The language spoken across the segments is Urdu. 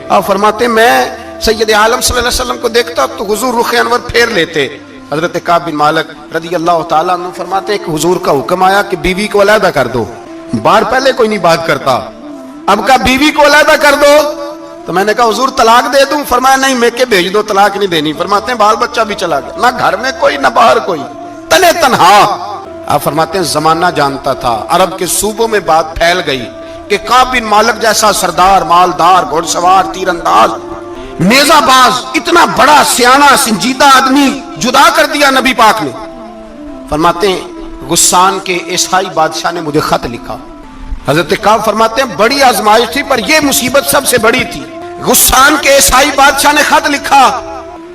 آپ فرماتے میں سید عالم صلی اللہ علیہ وسلم کو دیکھتا تو حضور رخ انور پھیر لیتے۔ حضرت کعب بن مالک رضی اللہ تعالیٰ عنہ فرماتے ہیں کہ حضور کا حکم آیا کہ بیوی کو علیحدہ کر دو۔ بار پہلے کوئی نہیں بات کرتا، اب کہا بیوی کو علیحدہ کر دو، تو میں نے کہا حضور طلاق دے دوں؟ فرمایا نہیں، میں کہ بھیج دو، طلاق نہیں دینی۔ فرماتے ہیں بال بچہ بھی چلا گیا، نہ گھر میں کوئی نہ باہر کوئی، تنے تنہا۔ آپ فرماتے ہیں زمانہ جانتا تھا، عرب کے صوبوں میں بات پھیل گئی کہ کعب بن مالک جیسا سردار، مالدار، گھڑ سوار، تیر انداز، نیزہ باز، اتنا بڑا سیانہ سنجیدہ آدمی جدا کر دیا نبی پاک نے۔ فرماتے ہیں غسان کے عیسائی بادشاہ نے مجھے خط لکھا۔ حضرت کعب فرماتے ہیں بڑی آزمائش تھی، پر یہ مصیبت سب سے بڑی تھی۔ غسان کے عیسائی بادشاہ نے خط لکھا،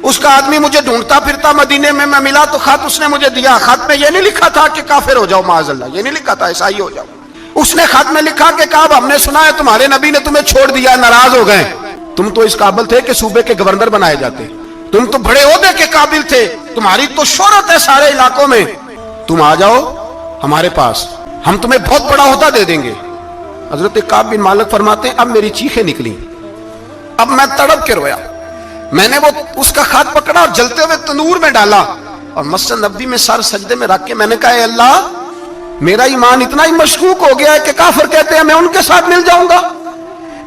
اس کا آدمی مجھے ڈھونڈتا پھرتا مدینے میں، میں ملا تو خط اس نے مجھے دیا۔ خط میں یہ نہیں لکھا تھا کہ کافر ہو جاؤ معاذ اللہ، یہ نہیں لکھا تھا عیسائی ہو جاؤ۔ اس نے خط میں لکھا کہ کعب ہم نے سنا ہے تمہارے نبی نے تمہیں چھوڑ دیا، ناراض ہو گئے، تم تو اس قابل تھے کہ صوبے کے گورنر بنائے جاتے، تم تو بڑے عہدے کے قابل تھے، تمہاری تو شہرت ہے سارے علاقوں میں، تم آ جاؤ ہمارے پاس، ہم تمہیں بہت بڑا عہدہ دے دیں گے۔ حضرت کعب بن مالک فرماتے ہیں اب میری چیخیں نکلی، اب میں تڑپ کے رویا۔ میں نے وہ اس کا خط پکڑا اور جلتے ہوئے تنور میں ڈالا اور مسجد نبوی میں سر سجدے میں رکھ کے میں نے کہا اے اللہ، میرا ایمان اتنا ہی مشکوک ہو گیا ہے کہ کافر کہتے ہیں میں ان کے ساتھ مل جاؤں گا۔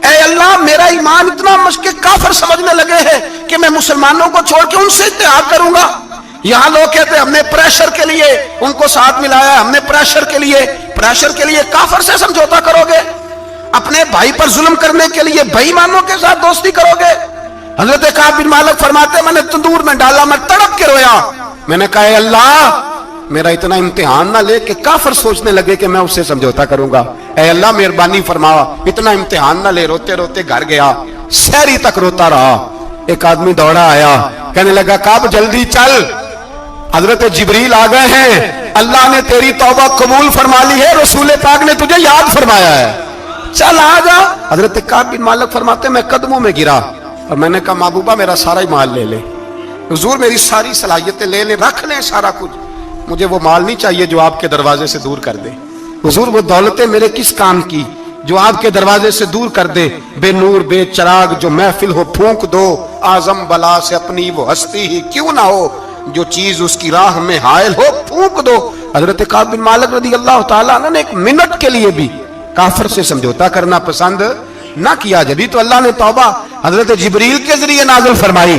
اے اللہ، میرا ایمان اتنا مشکوک، کافر سمجھنے لگے ہیں کہ میں مسلمانوں کو چھوڑ کے ان سے اتحاد کروں گا۔ یہاں لوگ کہتے ہیں ہم نے پریشر کے لیے ان کو ساتھ ملایا، ہم نے پریشر کے لیے کافر سے سمجھوتا کرو گے، اپنے بھائی پر ظلم کرنے کے لیے بے ایمانوں کے ساتھ دوستی کرو گے۔ حضرت کعب بن مالک فرماتے میں نے تندور میں ڈالا، میں تڑپ کے رویا، میں نے کہا اے اللہ، میرا اتنا امتحان نہ لے کہ کافر سوچنے لگے کہ میں اس سے سمجھوتا کروں گا، اے اللہ مہربانی فرما، اتنا امتحان نہ لے۔ روتے روتے گھر گیا، سحری تک روتا رہا۔ ایک آدمی دوڑا آیا، کہنے لگا کعب جلدی چل، حضرت جبریل آ گئے ہیں، اللہ نے تیری توبہ قبول فرما لی ہے، رسول پاک نے تجھے یاد فرمایا ہے، چل آ جا۔ حضرت کعب بن مالک فرماتے میں قدموں میں گرا اور میں نے کہا محبوبہ میرا سارا ہی مال لے لے، حضور میری ساری صلاحیتیں لے لیں، رکھ لیں سارا کچھ، مجھے وہ مال نہیں چاہیے جو آپ کے دروازے سے دور کر دے، حضور وہ دولتیں میرے کس کام کی جو آپ کے دروازے سے دور کر دے، بے نور بے چراغ جو محفل ہو پھونک دو، اعظم بلا سے اپنی وہ ہستی ہی کیوں نہ ہو، جو چیز اس کی راہ میں حائل ہو پھونک دو۔ حضرت کعب بن مالک رضی اللہ تعالیٰ عنہ نے ایک منٹ کے لیے بھی کافر سے سمجھوتا کرنا پسند نہ کیا، جبھی تو اللہ نے توبہ حضرت جبریل کے ذریعے نازل فرمائی۔